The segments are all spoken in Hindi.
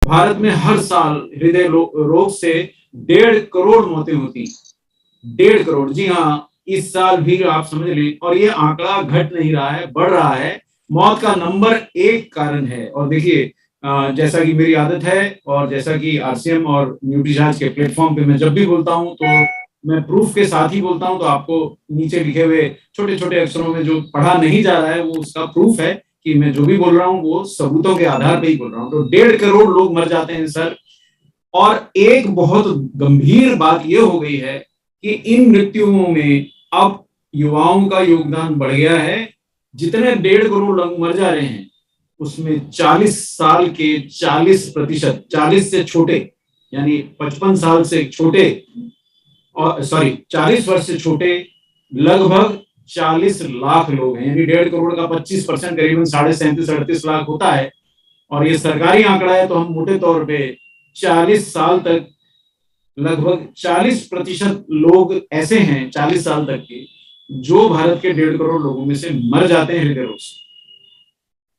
भारत में हर साल हृदय रोग से 1.5 करोड़ मौतें होती हैं। 1.5 करोड़, जी हाँ, इस साल भी आप समझ लें, और ये आंकड़ा घट नहीं रहा है, बढ़ रहा है। मौत का नंबर 1 कारण है। और देखिए, जैसा कि मेरी आदत है और जैसा कि आरसीएम और न्यूट्रीचार्ज के प्लेटफॉर्म पे मैं जब भी बोलता हूं तो मैं प्रूफ के साथ ही बोलता हूं। तो आपको नीचे लिखे हुए छोटे छोटे अक्षरों में जो पढ़ा नहीं जा रहा है वो उसका प्रूफ है कि मैं जो भी बोल रहा हूं वो सबूतों के आधार पर ही बोल रहा हूं। तो 1.5 करोड़ लोग मर जाते हैं सर। और एक बहुत गंभीर बात यह हो गई है कि इन मृत्युओं में अब युवाओं का योगदान बढ़ गया है। जितने 1.5 करोड़ लोग मर जा रहे हैं उसमें 40 साल के 40%, 40 से छोटे, यानी 55 साल से छोटे, और 40 वर्ष से छोटे लगभग 40 लाख लोग हैं। यानी 1.5 करोड़ का 25%, करीबन 37-38 लाख होता है। और ये सरकारी आंकड़ा है, तो हम मोटे तौर पे 40 साल तक लगभग 40% लोग ऐसे हैं 40 साल तक के जो भारत के 1.5 करोड़ लोगों में से मर जाते हैं हृदय रोग से।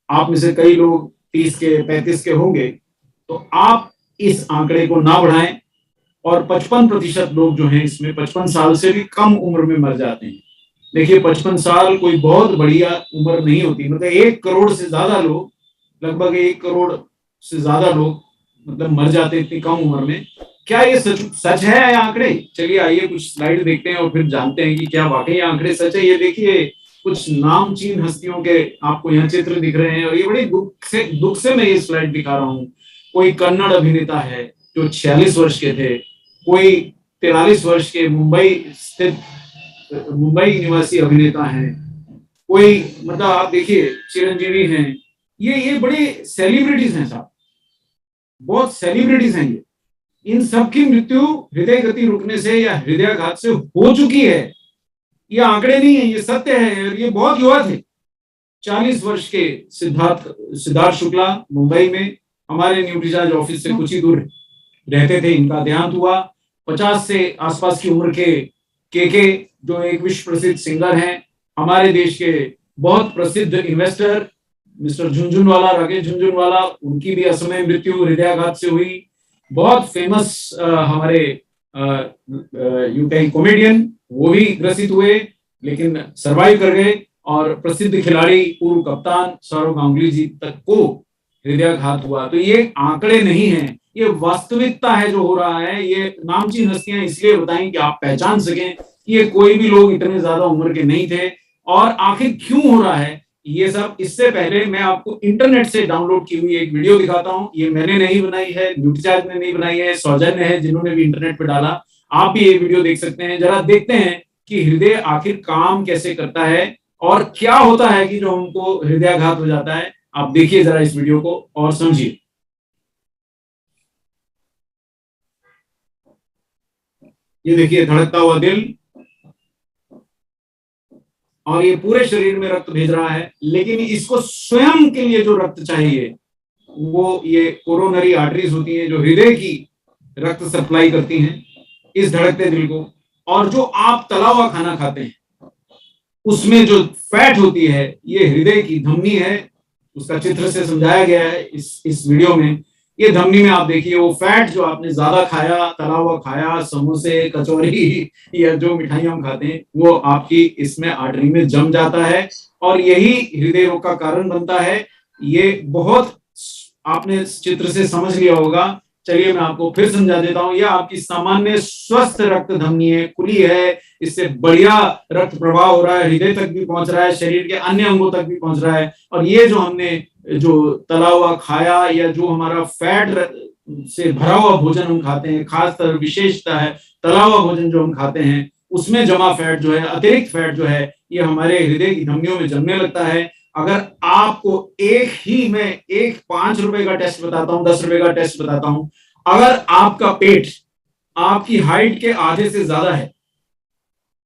आप में से कई लोग 30 के 35 के होंगे, तो आप इस आंकड़े को ना बढ़ाएं। और 55% लोग जो हैं इसमें 55 साल से भी कम उम्र में मर जाते हैं। देखिए, 55 साल कोई बहुत बढ़िया उम्र नहीं होती। मतलब 1 करोड़ से ज्यादा लोग, लगभग 1 करोड़ से ज्यादा लोग मतलब मर जाते हैं इतनी कम उम्र में। क्या ये सच है ये आंकड़े? चलिए आइए कुछ स्लाइड देखते हैं और फिर जानते हैं कि क्या वाकई आंकड़े सच है। ये देखिए, कुछ नामचीन हस्तियों के आपको यहाँ चित्र दिख रहे हैं, और ये बड़ी दुख से मैं ये स्लाइड दिखा रहा हूँ। कोई कन्नड़ अभिनेता है जो 46 वर्ष के थे, कोई 43 वर्ष के मुंबई निवासी अभिनेता हैं, कोई मतलब आप देखिए चिरंजीवी हैं। ये बड़े सेलिब्रिटीज हैं साहब, बहुत सेलिब्रिटीज हैं ये। इन सब की मृत्यु हृदय गति रुकने से या हृदयाघात से हो चुकी है। ये आंकड़े नहीं है, ये सत्य है। और ये बहुत युवा थे। 40 वर्ष के सिद्धार्थ शुक्ला मुंबई में हमारे न्यूट्रीचार्ज ऑफिस से कुछ ही दूर रहते थे, इनका देहांत हुआ। 50 से आसपास की उम्र के जो एक विश्व प्रसिद्ध सिंगर हैं, हमारे देश के बहुत प्रसिद्ध इन्वेस्टर मिस्टर झुनझुनवाला, राकेश झुनझुनवाला, उनकी भी असमय मृत्यु हृदयाघात से हुई। बहुत फेमस हमारे यूके कॉमेडियन, वो भी ग्रसित हुए लेकिन सरवाइव कर गए। और प्रसिद्ध खिलाड़ी पूर्व कप्तान सौरव गांगुली जी तक को हृदयाघात हुआ। तो ये आंकड़े नहीं है, ये वास्तविकता है जो हो रहा है। ये नामचीन हस्तियां इसलिए बताएं कि आप पहचान सकें कि ये कोई भी लोग इतने ज्यादा उम्र के नहीं थे। और आखिर क्यों हो रहा है ये सब, इससे पहले मैं आपको इंटरनेट से डाउनलोड की हुई एक वीडियो दिखाता हूं। ये मैंने नहीं बनाई है, न्यूट्रीचार्ज ने नहीं बनाई है, सौजन्य है जिन्होंने भी इंटरनेट पे डाला। आप भी ये वीडियो देख सकते हैं। जरा देखते हैं कि हृदय आखिर काम कैसे करता है और क्या होता है कि जो हमको हृदयाघात हो जाता है। आप देखिए जरा इस वीडियो को और समझिए। ये देखिए धड़कता हुआ दिल, और ये पूरे शरीर में रक्त भेज रहा है। लेकिन इसको स्वयं के लिए जो रक्त चाहिए वो ये कोरोनरी आर्टरीज होती हैं जो हृदय की रक्त सप्लाई करती हैं इस धड़कते दिल को। और जो आप तला हुआ खाना खाते हैं उसमें जो फैट होती है ये हृदय की धमनी है, उसका चित्र से समझाया गया है इस वीडियो में। ये धमनी में आप देखिए वो फैट जो आपने ज्यादा खाया, तला हुआ खाया, समोसे, कचौरी या जो मिठाइयां हम खाते हैं, वो आपकी इसमें आर्टरी में जम जाता है और यही हृदय रोग का कारण बनता है। ये बहुत आपने चित्र से समझ लिया होगा। चलिए मैं आपको फिर समझा देता हूं। यह आपकी सामान्य स्वस्थ रक्त धमनी है, खुली है, इससे बढ़िया रक्त प्रवाह हो रहा है, हृदय तक भी पहुंच रहा है, शरीर के अन्य अंगों तक भी पहुंच रहा है। और ये जो हमने जो तला हुआ खाया या जो हमारा फैट से भरा हुआ भोजन हम खाते हैं, खासकर विशेषता है तला हुआ भोजन जो हम खाते हैं, उसमें जमा फैट जो है, अतिरिक्त फैट जो है, ये हमारे हृदय की धमनियों में जमने लगता है। अगर आपको मैं एक 5 रुपए का टेस्ट बताता हूं, 10 रुपए का टेस्ट बताता हूं। अगर आपका पेट आपकी हाइट के आधे से ज्यादा है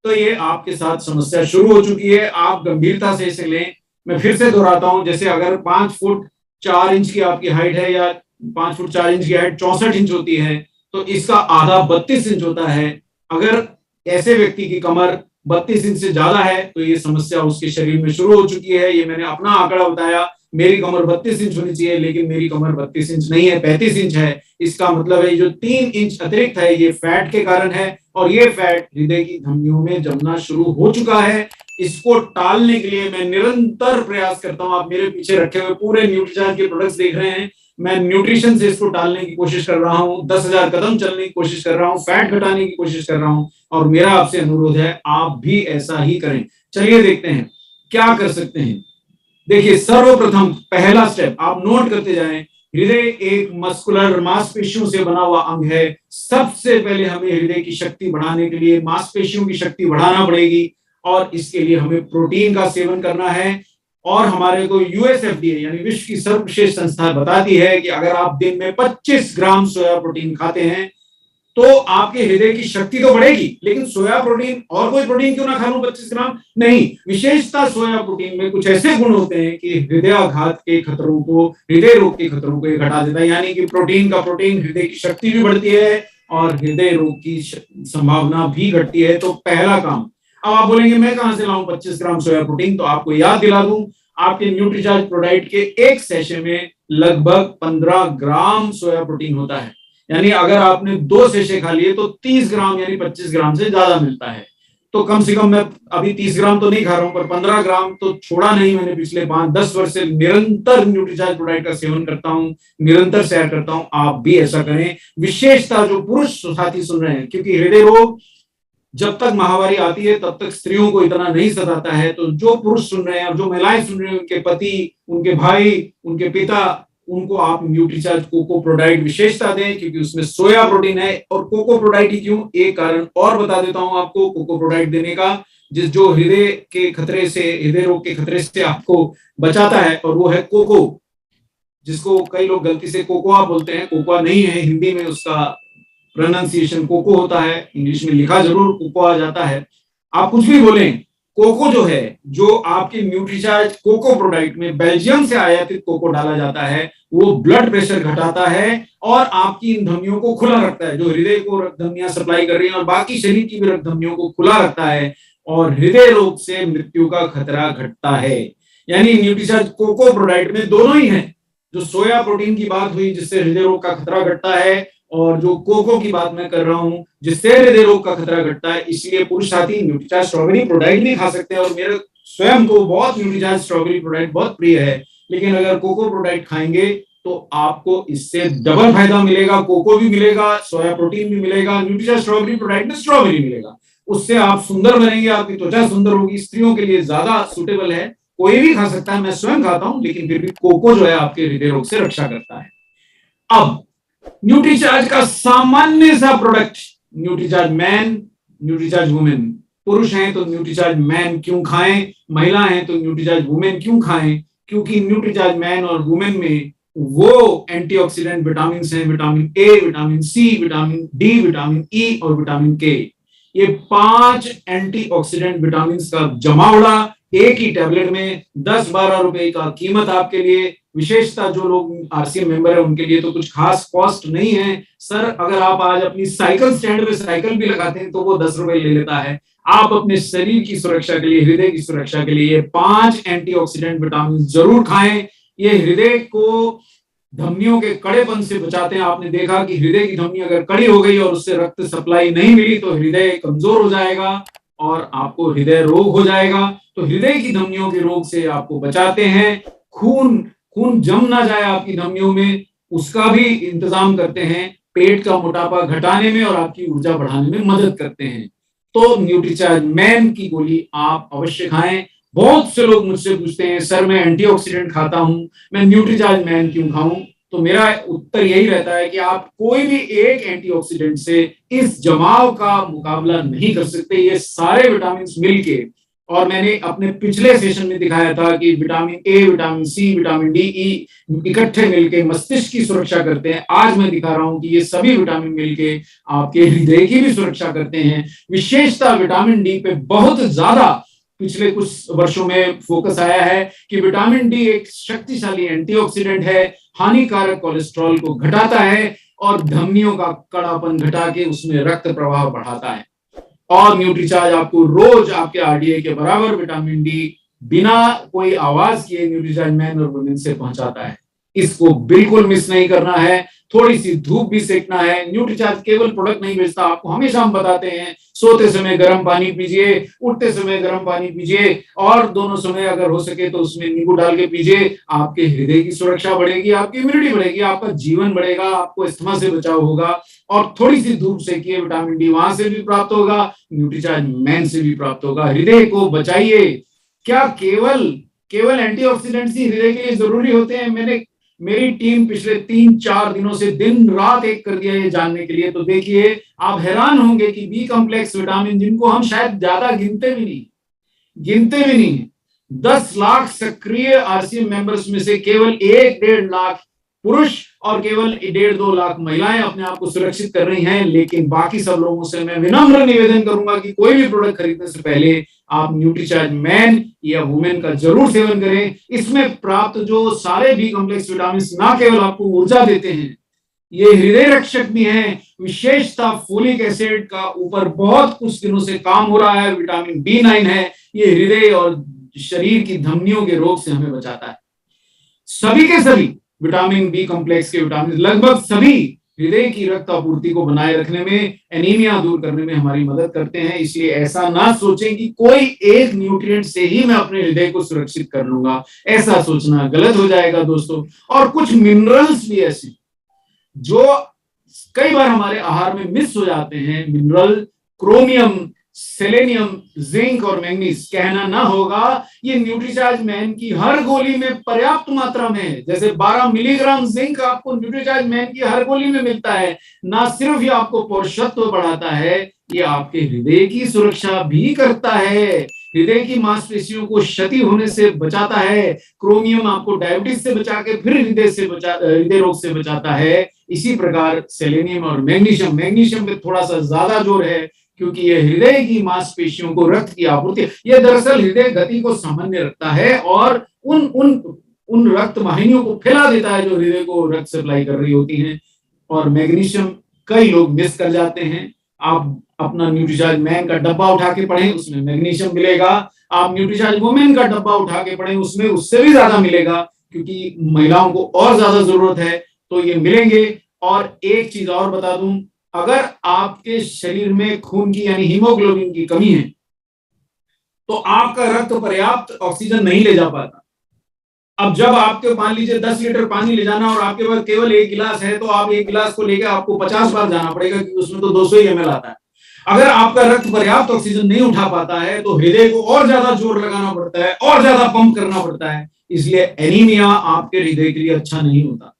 तो ये आपके साथ समस्या शुरू हो चुकी है। आप गंभीरता से इसे लें। मैं फिर से दोहराता हूं, जैसे अगर 5 फुट 4 इंच की आपकी हाइट है या 5 फुट 4 इंच की हाइट 64 इंच होती है, तो इसका आधा 32 इंच होता है। अगर ऐसे व्यक्ति की कमर 32 इंच से ज्यादा है तो ये समस्या उसके शरीर में शुरू हो चुकी है। ये मैंने अपना आंकड़ा बताया, मेरी कमर 32 इंच होनी चाहिए, लेकिन मेरी कमर 32 इंच नहीं है, 35 इंच है। इसका मतलब है जो 3 इंच अतिरिक्त है ये फैट के कारण है, और ये फैट हृदय की धमनियों में जमना शुरू हो चुका है। इसको टालने के लिए मैं निरंतर प्रयास करता हूं। आप मेरे पीछे रखे हुए पूरे न्यूट्रीचार्ज के प्रोडक्ट्स देख रहे हैं। मैं न्यूट्रिशन से इसको टालने की कोशिश कर रहा हूं, 10,000 कदम चलने की कोशिश कर रहा हूं, फैट घटाने की कोशिश कर रहा हूं, और मेरा आपसे अनुरोध है आप भी ऐसा ही करें। चलिए देखते हैं क्या कर सकते हैं। देखिए, सर्वप्रथम पहला स्टेप आप नोट करते जाएं। हृदय एक मस्कुलर मांसपेशियों से बना हुआ अंग है। सबसे पहले हमें हृदय की शक्ति बढ़ाने के लिए मांसपेशियों की शक्ति बढ़ाना पड़ेगी, और इसके लिए हमें प्रोटीन का सेवन करना है। और हमारे को यूएसएफडीए यानी विश्व की सर्वश्रेष्ठ संस्था बताती है कि अगर आप दिन में 25 ग्राम सोया प्रोटीन खाते हैं तो आपके हृदय की शक्ति तो बढ़ेगी। लेकिन सोया प्रोटीन, और कोई प्रोटीन क्यों ना खा लूं 25 ग्राम, नहीं, विशेषता सोया प्रोटीन में कुछ ऐसे गुण होते हैं कि हृदयाघात के खतरों को, हृदय रोग के खतरों को घटा देता है। यानी कि प्रोटीन का प्रोटीन, हृदय की शक्ति भी बढ़ती है और हृदय रोग की संभावना भी घटती है। तो पहला काम, अब आप बोलेंगे मैं कहां से लाऊं 25 ग्राम सोया प्रोटीन, तो आपको याद दिला दूं, आपके न्यूट्रीचार्ज प्रोडाइट के एक सेशे में लगभग 15 ग्राम सोया प्रोटीन होता है। यानी अगर आपने 2 सेशे खा लिए तो 30 ग्राम यानी 25 ग्राम से ज्यादा मिलता है। तो कम से कम मैं अभी 30 ग्राम तो नहीं खा रहा हूं, पर 15 ग्राम तो छोड़ा नहीं मैंने। पिछले 5-10 वर्ष से निरंतर न्यूट्रीचार्ज प्रोडाइट का सेवन करता हूं, निरंतर सैर करता हूं। आप भी ऐसा करें। विशेषता जो पुरुष साथी सुन रहे हैं, क्योंकि हृदय रोग जब तक माहवारी आती है तब तक स्त्रियों को इतना नहीं सताता है, तो जो पुरुष सुन रहे हैं और जो महिलाएं सुन रही हैं, उनके पति, उनके भाई, उनके पिता, उनको आप न्यूट्रीचार्ज कोको प्रोडाइट विशेषता दें, क्योंकि उसमें सोया प्रोटीन है। और कोको प्रोडाइट ही क्यों, एक कारण और बता देता हूं आपको कोको प्रोडाइट देने का, जिस जो हृदय के खतरे से, हृदय रोग के खतरे से आपको बचाता है, और वो है कोको, जिसको कई लोग गलती से कोकोआ बोलते हैं। कोकोआ नहीं है, हिंदी में उसका प्रोनाउंसिएशन कोको होता है, इंग्लिश में लिखा जरूर कोकोआ जाता है। आप कुछ भी बोलें, कोको जो है, जो आपके न्यूट्रीचार्ज कोको प्रोडक्ट में बेल्जियम से आयातित कोको डाला जाता है, वो ब्लड प्रेशर घटाता है और आपकी इन धमनियों को खुला रखता है, जो हृदय को रक्त धमनियां सप्लाई कर रही हैं और बाकी शरीर की भी रक्त धमनियों को खुला रखता है, और हृदय रोग से मृत्यु का खतरा घटता है। यानी न्यूट्रीचार्ज कोको प्रोडक्ट में दोनों ही है। जो सोया प्रोटीन की बात हुई जिससे हृदय रोग का खतरा घटता है, और जो कोको की बात मैं कर रहा हूं जिससे हृदय रोग का खतरा घटता है। इसलिए पुरुष साथी न्यूट्रीचार्ज स्ट्रॉबेरी प्रोडाइट भी खा सकते हैं, और मेरे स्वयं को बहुत न्यूट्रीचार्ज स्ट्रॉबेरी प्रोडाइट बहुत प्रिय है। लेकिन अगर कोको प्रोडाइट खाएंगे तो आपको इससे डबल फायदा मिलेगा, कोको भी मिलेगा, सोया प्रोटीन भी मिलेगा, न्यूट्रीचार्ज स्ट्रॉबेरी प्रोडाइट में स्ट्रॉबेरी मिलेगा। उससे आप सुंदर बनेंगे, आपकी त्वचा सुंदर होगी। स्त्रियों के लिए ज्यादा सुटेबल है, कोई भी खा सकता है, मैं स्वयं खाता हूं, लेकिन फिर भी कोको जो है आपके हृदय रोग से रक्षा करता है। अब न्यूट्रीचार्ज का सामान्य सा product, Nutricharge man, Nutricharge women. पुरुष हैं तो न्यूट्रीचार्ज मैन क्यों खाएं, महिला हैं तो न्यूट्रीचार्ज वुमेन क्यों खाएं? क्योंकि न्यूट्रीचार्ज मैन और वुमेन में वो एंटीऑक्सीडेंट विटामिन हैं, vitamin A, vitamin C, vitamin D, vitamin E और विटामिन के। ये 5 एंटीऑक्सीडेंट विटामिन का जमावड़ा एक ही टैबलेट में, 10-12 रुपए का कीमत आपके लिए। विशेषता जो लोग आरसीएम मेंबर है उनके लिए तो कुछ खास कॉस्ट नहीं है। सर, अगर आप आज अपनी साइकिल स्टैंड में साइकिल भी लगाते हैं तो वो 10 रुपए ले लेता है। आप अपने शरीर की सुरक्षा के लिए, हृदय की सुरक्षा के लिए 5 एंटीऑक्सीडेंट विटामिन जरूर खाएं। ये हृदय को धमनियों के कड़ेपन से बचाते हैं। आपने देखा कि हृदय की धमनी अगर कड़ी हो गई और उससे रक्त सप्लाई नहीं मिली तो हृदय कमजोर हो जाएगा और आपको हृदय रोग हो जाएगा। तो हृदय की धमनियों के रोग से आपको बचाते हैं। खून जम ना जाए आपकी धमनियों में, उसका भी इंतजाम करते हैं। पेट का मोटापा घटाने में और आपकी ऊर्जा बढ़ाने में मदद करते हैं। तो न्यूट्रीचार्ज मैन की गोली आप अवश्य खाएं। बहुत से लोग मुझसे पूछते हैं, सर मैं एंटीऑक्सीडेंट खाता हूं, मैं न्यूट्रीचार्ज मैन क्यों खाऊं? तो मेरा उत्तर यही रहता है कि आप कोई भी एक एंटीऑक्सीडेंट से इस जमाव का मुकाबला नहीं कर सकते। ये सारे विटामिन मिलके, और मैंने अपने पिछले सेशन में दिखाया था कि vitamin A, vitamin C, vitamin D, E इकट्ठे मिलके मस्तिष्क की सुरक्षा करते हैं। आज मैं दिखा रहा हूं कि ये सभी विटामिन मिलके आपके हृदय की भी सुरक्षा करते हैं। विशेषता विटामिन डी पे बहुत ज्यादा पिछले कुछ वर्षों में फोकस आया है कि विटामिन डी एक शक्तिशाली एंटीऑक्सीडेंट है, हानिकारक कोलेस्ट्रॉल को घटाता है और धमनियों का कड़ापन घटा के उसमें रक्त प्रवाह बढ़ाता है। और न्यूट्रीचार्ज आपको रोज आपके आरडीए के बराबर विटामिन डी बिना कोई आवाज किए न्यूट्रीचार्ज मैन और वुमेन से पहुंचाता है। इसको बिल्कुल मिस नहीं करना है। थोड़ी सी धूप भी सेकना है। न्यूट्रीचार्ज केवल प्रोडक्ट नहीं बेचता, आपको हमेशा हम बताते हैं सोते समय गर्म पानी पीजिए, उठते समय गर्म पानी पीजिए, और दोनों समय अगर हो सके तो उसमें नींबू डाल के पीजिए। आपके हृदय की सुरक्षा बढ़ेगी, आपकी इम्यूनिटी बढ़ेगी, आपका जीवन बढ़ेगा, आपको अस्थमा से बचाव होगा। और थोड़ी सी धूप सेकिए, विटामिन डी वहां से भी प्राप्त होगा, न्यूट्रीचार्ज मैन से भी प्राप्त होगा। हृदय को बचाइए। क्या केवल केवल एंटीऑक्सीडेंट्स ही हृदय के लिए जरूरी होते हैं? मेरी टीम पिछले 3-4 दिनों से दिन रात एक कर दिया ये जानने के लिए। तो देखिए, आप हैरान होंगे कि बी कॉम्प्लेक्स विटामिन, जिनको हम शायद ज्यादा गिनते भी नहीं, 10 लाख सक्रिय आरसीएम मेंबर्स में से केवल 1-1.5 लाख पुरुष और केवल 1.5-2 लाख महिलाएं अपने आप को सुरक्षित कर रही हैं। लेकिन बाकी सब लोगों से मैं विनम्र निवेदन करूंगा कि कोई भी प्रोडक्ट खरीदने से पहले आप न्यूट्रीचार्ज मैन या वुमेन का जरूर सेवन करें। इसमें प्राप्त जो सारे बी कॉम्प्लेक्स विटामिन ना केवल आपको ऊर्जा देते हैं, ये हृदय रक्षक भी हैं। विशेषता फोलिक एसिड का ऊपर बहुत कुछ दिनों से काम हो रहा है, विटामिन B9 है। ये हृदय और शरीर की धमनियों के रोग से हमें बचाता है। सभी के सभी विटामिन बी कॉम्प्लेक्स के विटामिन लगभग सभी हृदय की रक्त आपूर्ति को बनाए रखने में, एनीमिया दूर करने में हमारी मदद करते हैं। इसलिए ऐसा ना सोचें कि कोई एक न्यूट्रिएंट से ही मैं अपने हृदय को सुरक्षित कर लूंगा। ऐसा सोचना गलत हो जाएगा दोस्तों। और कुछ मिनरल्स भी ऐसे जो कई बार हमारे आहार में मिस हो जाते हैं, मिनरल क्रोमियम, सेलेनियम, जिंक और मैंगनीज। कहना ना होगा, ये न्यूट्रीचार्ज मैन की हर गोली में पर्याप्त मात्रा में है। जैसे 12 मिलीग्राम जिंक आपको न्यूट्रीचार्ज मैन की हर गोली में मिलता है। ना सिर्फ ये आपको पौरुषत्व बढ़ाता है, ये आपके हृदय की सुरक्षा भी करता है। हृदय की मांसपेशियों को क्षति होने से बचाता है। क्रोमियम आपको डायबिटीज से बचा के फिर हृदय रोग से बचाता है। इसी प्रकार सेलेनियम और मैग्नीशियम पे थोड़ा सा ज्यादा जोर है, क्योंकि ये हृदय की मांसपेशियों को रक्त की आपूर्ति, ये दरअसल हृदय गति को सामान्य रखता है और उन रक्त वाहिनियों को फैला देता है जो हृदय को रक्त सप्लाई कर रही होती हैं। और मैग्नीशियम कई लोग मिस कर जाते हैं। आप अपना न्यूट्रीचार्ज मैन का डब्बा उठा के पढ़ें, उसमें मैग्नीशियम मिलेगा। आप न्यूट्रीचार्ज वुमेन का डब्बा उठा के पढ़ें, उसमें उससे भी ज्यादा मिलेगा, क्योंकि महिलाओं को और ज्यादा जरूरत है, तो ये मिलेंगे। और एक चीज और बता दूं, अगर आपके शरीर में खून की यानी हीमोग्लोबिन की कमी है, तो आपका रक्त पर्याप्त ऑक्सीजन नहीं ले जा पाता। अब जब आपके मान लीजिए 10 लीटर पानी ले जाना और आपके पास केवल 1 गिलास है, तो आप 1 गिलास को लेकर आपको 50 बार जाना पड़ेगा, क्योंकि उसमें तो 200 ही ml आता है। अगर आपका रक्त पर्याप्त ऑक्सीजन नहीं उठा पाता है, तो हृदय को और ज्यादा जोर लगाना पड़ता है, और ज्यादा पंप करना पड़ता है। इसलिए एनीमिया आपके हृदय के लिए अच्छा नहीं होता।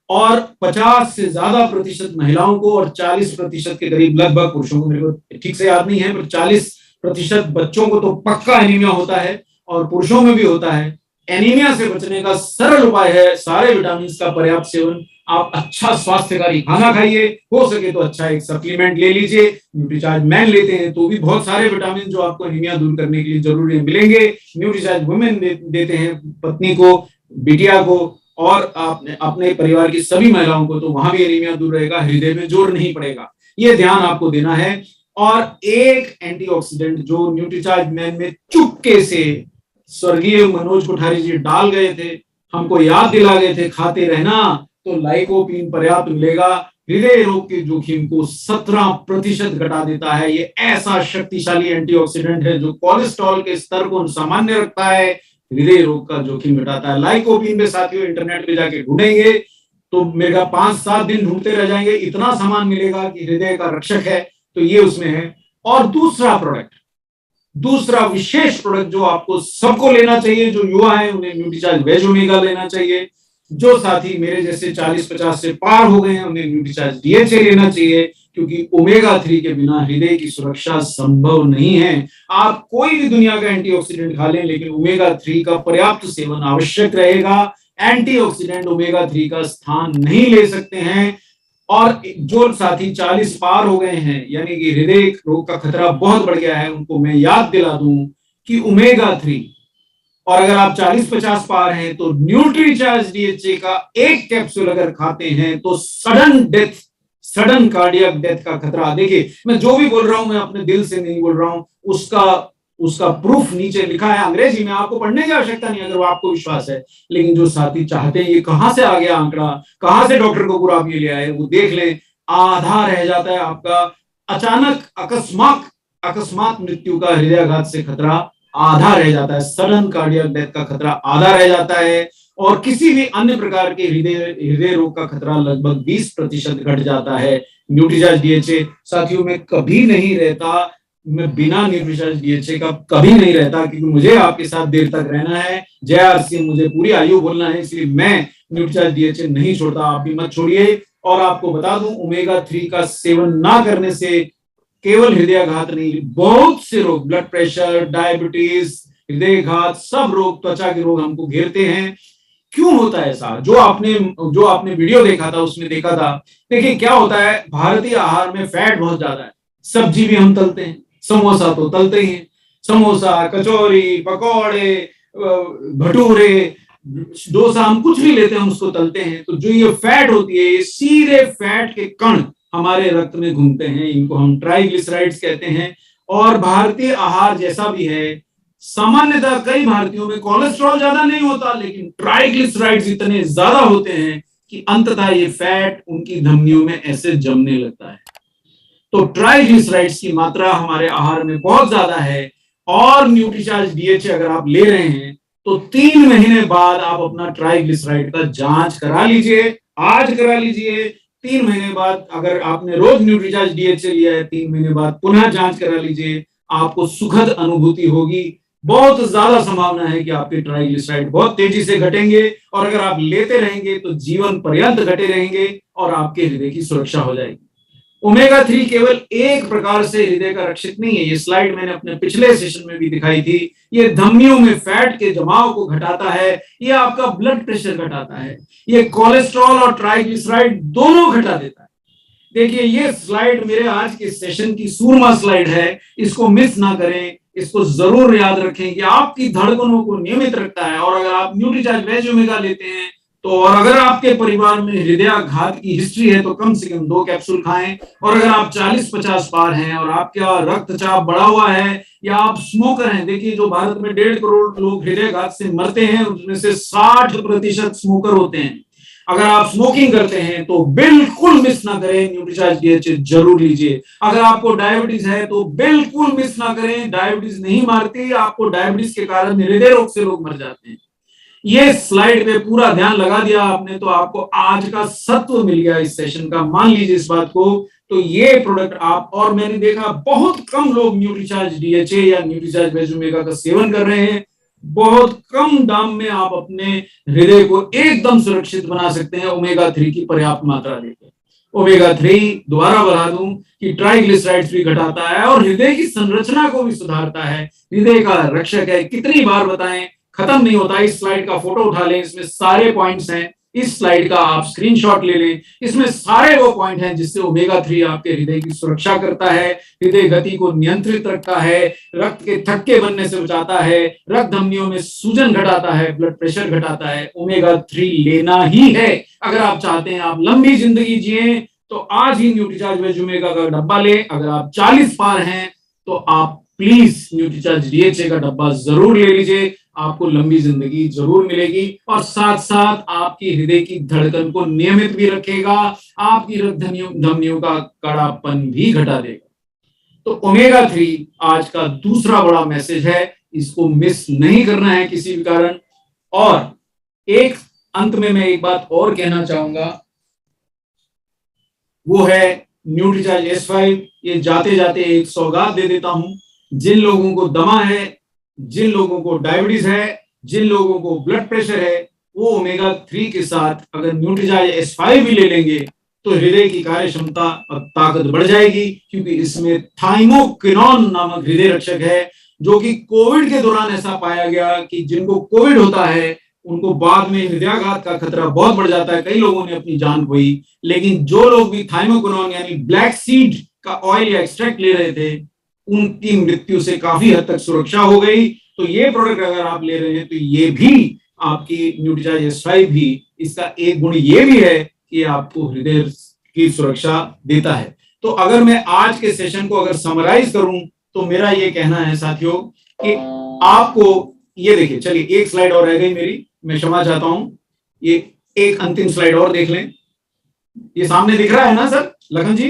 और 50 से ज्यादा प्रतिशत महिलाओं को और 40% के करीब लगभग पुरुषों को, मेरे को ठीक से याद नहीं है, पर 40% बच्चों को तो पक्का एनीमिया होता है और पुरुषों में भी होता है। एनीमिया से बचने का सरल उपाय है सारे विटामिन का पर्याप्त सेवन। आप अच्छा स्वास्थ्यकारी खाना खाइए, हो सके तो अच्छा एक सप्लीमेंट ले लीजिए। न्यूट्रीचार्ज मैन लेते हैं तो भी बहुत सारे विटामिन जो आपको एनीमिया दूर करने के लिए जरूरी मिलेंगे। न्यूट्रीचार्ज वुमेन देते हैं पत्नी को, बिटिया को और अपने परिवार की सभी महिलाओं को, तो वहां भी एनीमिया दूर रहेगा, हृदय में जोर नहीं पड़ेगा। ये ध्यान आपको देना है। और एक एंटीऑक्सीडेंट जो न्यूट्रीचार्ज मैन में चुपके से स्वर्गीय मनोज कोठारी जी डाल गए थे, हमको याद दिला गए थे, खाते रहना, तो लाइकोपीन पर्याप्त मिलेगा। हृदय रोग के जोखिम को 17% घटा देता है। ये ऐसा शक्तिशाली एंटीऑक्सीडेंट है जो कोलेस्ट्रॉल के स्तर को सामान्य रखता है, हृदय रोग का जोखिम घटाता है। लाइकोपीन में साथियों इंटरनेट पे जाके ढूंढेंगे तो मेरा 5-7 दिन ढूंढते रह जाएंगे, इतना सामान मिलेगा कि हृदय का रक्षक है। तो ये उसमें है। और दूसरा विशेष प्रोडक्ट जो आपको सबको लेना चाहिए, जो युवा है उन्हें न्यूट्रीचार्ज वेज ओमेगा लेना चाहिए। जो साथी मेरे जैसे 40-50 से पार हो गए हैं उन्हें न्यूट्रीचार्ज DHA लेना चाहिए, क्योंकि ओमेगा-3 के बिना हृदय की सुरक्षा संभव नहीं है। आप कोई भी दुनिया का एंटीऑक्सीडेंट खा लें, लेकिन ओमेगा-3 का पर्याप्त सेवन आवश्यक रहेगा। एंटीऑक्सीडेंट ओमेगा-3 का स्थान नहीं ले सकते हैं। और जो साथी 40 पार हो गए हैं, यानी कि हृदय रोग का खतरा बहुत बढ़ गया है, उनको मैं याद दिला दूं कि ओमेगा-3, और अगर आप 40-50 पार हैं तो न्यूट्रीचार्ज DHA का एक कैप्सूल अगर खाते हैं तो सडन सडन कार्डियक डेथ का खतरा। देखिए, मैं जो भी बोल रहा हूं मैं अपने दिल से नहीं बोल रहा हूं, उसका उसका प्रूफ नीचे लिखा है अंग्रेजी में, आपको पढ़ने की आवश्यकता नहीं अगर वो आपको विश्वास है। लेकिन जो साथी चाहते हैं ये कहां से आ गया आंकड़ा, कहां से डॉक्टर को बुरा भी ले आए, वो देख लें। आधा रह जाता है आपका अचानक अकस्मात मृत्यु का हृदयाघात से खतरा, आधा रह जाता है। सडन कार्डियक डेथ का खतरा आधा रह जाता है, और किसी भी अन्य प्रकार के हृदय रोग का खतरा लगभग 20% घट जाता है न्यूट्रीचार्ज डीएचए। साथियों, में कभी नहीं रहता, मैं बिना न्यूट्रीचार्ज डीएचए का कभी नहीं रहता, क्योंकि मुझे आपके साथ देर तक रहना है। जय आरसी, मुझे पूरी आयु बोलना है, इसलिए मैं न्यूट्रीचार्ज डीएचए नहीं छोड़ता। आप भी मत छोड़िए। और आपको बता दूं, ओमेगा 3 का सेवन ना करने से केवल हृदयाघात नहीं, बहुत से रोग, ब्लड प्रेशर, डायबिटीज, हृदयघात, सब रोग, त्वचा के रोग हमको घेरते हैं। क्यों होता है ऐसा? जो आपने वीडियो देखा था उसमें देखा था। देखिए क्या होता है, भारतीय आहार में फैट बहुत ज्यादा है। सब्जी भी हम तलते हैं, समोसा तो तलते ही हैं, समोसा, कचौरी, पकौड़े, भटूरे, डोसा, हम कुछ भी लेते हैं हम उसको तलते हैं। तो जो ये फैट होती है, ये सीधे फैट के कण हमारे रक्त में घूमते हैं, इनको हम ट्राइग्लिसराइड्स कहते हैं। और भारतीय आहार जैसा भी है, सामान्यतः कई भारतीयों में कोलेस्ट्रॉल ज्यादा नहीं होता, लेकिन ट्राइग्लिसराइड्स इतने ज्यादा होते हैं कि अंततः ये फैट उनकी धमनियों में ऐसे जमने लगता है। तो ट्राइग्लिसराइड्स की मात्रा हमारे आहार में बहुत ज्यादा है। और न्यूट्रीचार्ज डीएचए अगर आप ले रहे हैं तो 3 महीने बाद आप अपना ट्राइग्लिसराइड का जांच करा लीजिए, आज करा लीजिए। 3 महीने बाद, अगर आपने रोज न्यूट्रीचार्ज डीएचए लिया है, 3 महीने बाद पुनः जांच करा लीजिए, आपको सुखद अनुभूति होगी। बहुत ज्यादा संभावना है कि आपके ट्राइग्लिसराइड बहुत तेजी से घटेंगे, और अगर आप लेते रहेंगे तो जीवन पर्यंत घटे रहेंगे और आपके हृदय की सुरक्षा हो जाएगी। ओमेगा 3 केवल एक प्रकार से हृदय का रक्षक नहीं है, ये स्लाइड मैंने अपने पिछले सेशन में भी दिखाई थी। ये धमनियों में फैट के जमाव को घटाता है, ये आपका ब्लड प्रेशर घटाता है, ये कोलेस्ट्रॉल और ट्राइग्लिसराइड दोनों घटा देता है। देखिए, ये स्लाइड मेरे आज के सेशन की सूरमा स्लाइड है, इसको मिस ना करें, इसको जरूर याद रखें कि आपकी धड़कनों को नियमित रखता है। और अगर आप न्यूट्रीचार्ज वेज ओमेगा लेते हैं तो, और अगर आपके परिवार में हृदयाघात की हिस्ट्री है तो कम से कम 2 कैप्सूल खाएं। और अगर आप 40-50 पार हैं और आपका रक्तचाप बढ़ा हुआ है, या आप स्मोकर हैं, देखिए जो भारत में 1.5 करोड़ लोग हृदयाघात से मरते हैं, उसमें से 60% स्मोकर होते हैं। अगर आप स्मोकिंग करते हैं तो बिल्कुल मिस ना करें, न्यूट्रीचार्ज डीएचए जरूर लीजिए। अगर आपको डायबिटीज है तो बिल्कुल मिस ना करें, डायबिटीज नहीं मारती, आपको डायबिटीज के कारण हृदय रोग से लोग मर जाते हैं। ये स्लाइड पे पूरा ध्यान लगा दिया आपने तो आपको आज का सत्व मिल गया इस सेशन का, मान लीजिए इस बात को। तो ये प्रोडक्ट आप, और मैंने देखा बहुत कम लोग न्यूट्रीचार्ज डीएचए या न्यूट्रीचार्ज वेज ओमेगा का सेवन कर रहे हैं। बहुत कम दाम में आप अपने हृदय को एकदम सुरक्षित बना सकते हैं ओमेगा 3 की पर्याप्त मात्रा लेकर। ओमेगा 3 दोबारा बता दूं कि ट्राइग्लिसराइड्स भी घटाता है और हृदय की संरचना को भी सुधारता है, हृदय का रक्षक है। कितनी बार बताएं, खत्म नहीं होता। इस स्लाइड का फोटो उठा लें, इसमें सारे पॉइंट्स हैं। इस स्लाइड का आप स्क्रीनशॉट ले लें, इसमें सारे वो पॉइंट हैं जिससे ओमेगा 3 आपके हृदय की सुरक्षा करता है, हृदय गति को नियंत्रित रखता है, रक्त के थक्के बनने से बचाता है, रक्त धमनियों में सूजन घटाता है, ब्लड प्रेशर घटाता है। ओमेगा 3 लेना ही है अगर आप चाहते हैं आप लंबी जिंदगी जिए। तो आज ही न्यूट्रीचार्ज वेज ओमेगा का डब्बा लें। अगर आप 40 पार हैं तो आप प्लीज न्यूट्रीचार्ज डीएचए का डब्बा जरूर ले लीजिए, आपको लंबी जिंदगी जरूर मिलेगी और साथ साथ आपकी हृदय की धड़कन को नियमित भी रखेगा, आपकी रक्त धमनियों का कड़ापन भी घटा देगा। तो ओमेगा 3 आज का दूसरा बड़ा मैसेज है, इसको मिस नहीं करना है किसी भी कारण। और एक अंत में मैं एक बात और कहना चाहूंगा, वो है न्यूट्रीचार्ज S5। ये जाते जाते एक सौगात दे देता हूं, जिन लोगों को दमा है, जिन लोगों को डायबिटीज है, जिन लोगों को ब्लड प्रेशर है, वो ओमेगा 3 के साथ अगर न्यूट्रीचार्ज S5 भी ले लेंगे तो हृदय की कार्य क्षमता और ताकत बढ़ जाएगी, क्योंकि इसमें थाइमोकिनोन नामक हृदय रक्षक है, जो कि कोविड के दौरान ऐसा पाया गया कि जिनको कोविड होता है उनको बाद में हृदयाघात का खतरा बहुत बढ़ जाता है, कई लोगों ने अपनी जान खोई। लेकिन जो लोग भी थाइमोकिनोन यानी ब्लैक सीड का ऑयल या एक्सट्रैक्ट ले रहे थे, उनकी मृत्यु से काफी हद तक सुरक्षा हो गई। तो ये प्रोडक्ट अगर आप ले रहे हैं तो ये भी आपकी न्यूट्रीचार्ज S5 भी, इसका एक गुण ये भी है कि आपको हृदय की सुरक्षा देता है। तो अगर मैं आज के सेशन को अगर समराइज करूं तो मेरा ये कहना है साथियों कि आपको ये देखिए, चलिए एक स्लाइड और रह गई मेरी, मैं क्षमा चाहता हूं, ये एक अंतिम स्लाइड और देख लें। ये सामने दिख रहा है ना सर लखन जी?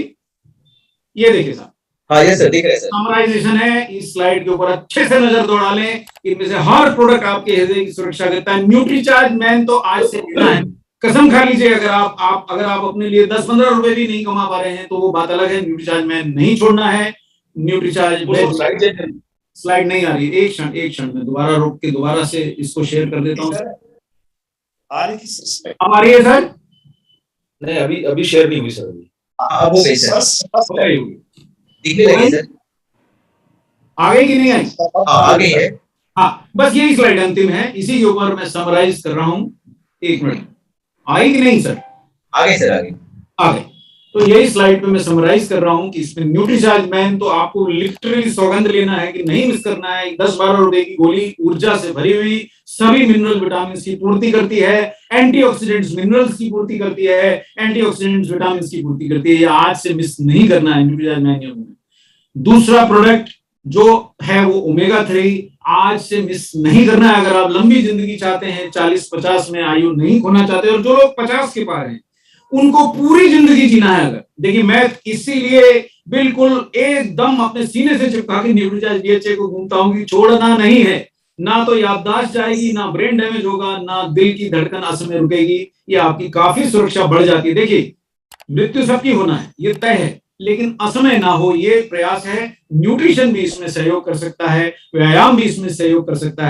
ये देखिए साहब, हाँ यस सर, दिख रहा है सर। समराइजेशन है, इस स्लाइड के ऊपर अच्छे से नजर दौड़ा लें। इनमें से हर प्रोडक्ट आपके हृदय की सुरक्षा करता है। न्यूट्रीचार्ज मैन तो आज से लेना है, कसम खा लीजिए, अगर आप अपने लिए 10-15 रुपए भी नहीं कमा पा रहे हैं तो वो बात अलग है, न्यूट्रीचार्ज मैन नहीं छोड़ना है। न्यूट्रीचार्ज स्लाइड नहीं आ रही, एक क्षण में दोबारा रोक के दोबारा से इसको शेयर कर देता हूँ। अब आ रही है सर? नहीं, अभी शेयर नहीं हुई सर। अब हो गई सर, दिखने लगी सर। आ गई कि नहीं आई? आ गई है। हाँ, बस यही स्लाइड अंतिम है, इसी के ऊपर मैं समराइज कर रहा हूँ। एक मिनट, आई कि नहीं सर? आ गई सर, आ गई। तो यही स्लाइड पे मैं समराइज कर रहा हूँ कि इसमें न्यूट्रीचार्ज मैन तो आपको लिटरली सौगंध लेना है कि नहीं मिस करना है। 10-12 रुपए की गोली ऊर्जा से भरी हुई, सभी मिनरल विटामिन की पूर्ति करती है, एंटीऑक्सीडेंट्स मिनरल्स की पूर्ति करती है, एंटीऑक्सीडेंट्स विटामिन की पूर्ति करती है। ये आज से मिस नहीं करना है न्यूट्रीचार्ज मैन। दूसरा प्रोडक्ट जो है वो ओमेगा 3, आज से मिस नहीं करना है। अगर आप लंबी जिंदगी चाहते हैं, 40-50 में आयु नहीं खोना चाहते, और जो लोग 50 के पार हैं उनको पूरी जिंदगी जीना है, अगर देखिए, मैं इसीलिए बिल्कुल एकदम अपने सीने से चिपका के न्यूट्रीचार्ज डीएचए को घूमता हूं कि छोड़ना नहीं है। ना तो याददाश्त जाएगी, ना ब्रेन डैमेज होगा, ना दिल की धड़कन असमय रुकेगी। ये आपकी काफी सुरक्षा बढ़ जाती है। देखिए, मृत्यु सबकी होना है, ये तय है, लेकिन असमय ना हो ये प्रयास है। न्यूट्रिशन भी इसमें सहयोग कर सकता है, व्यायाम भी इसमें सहयोग कर सकता है।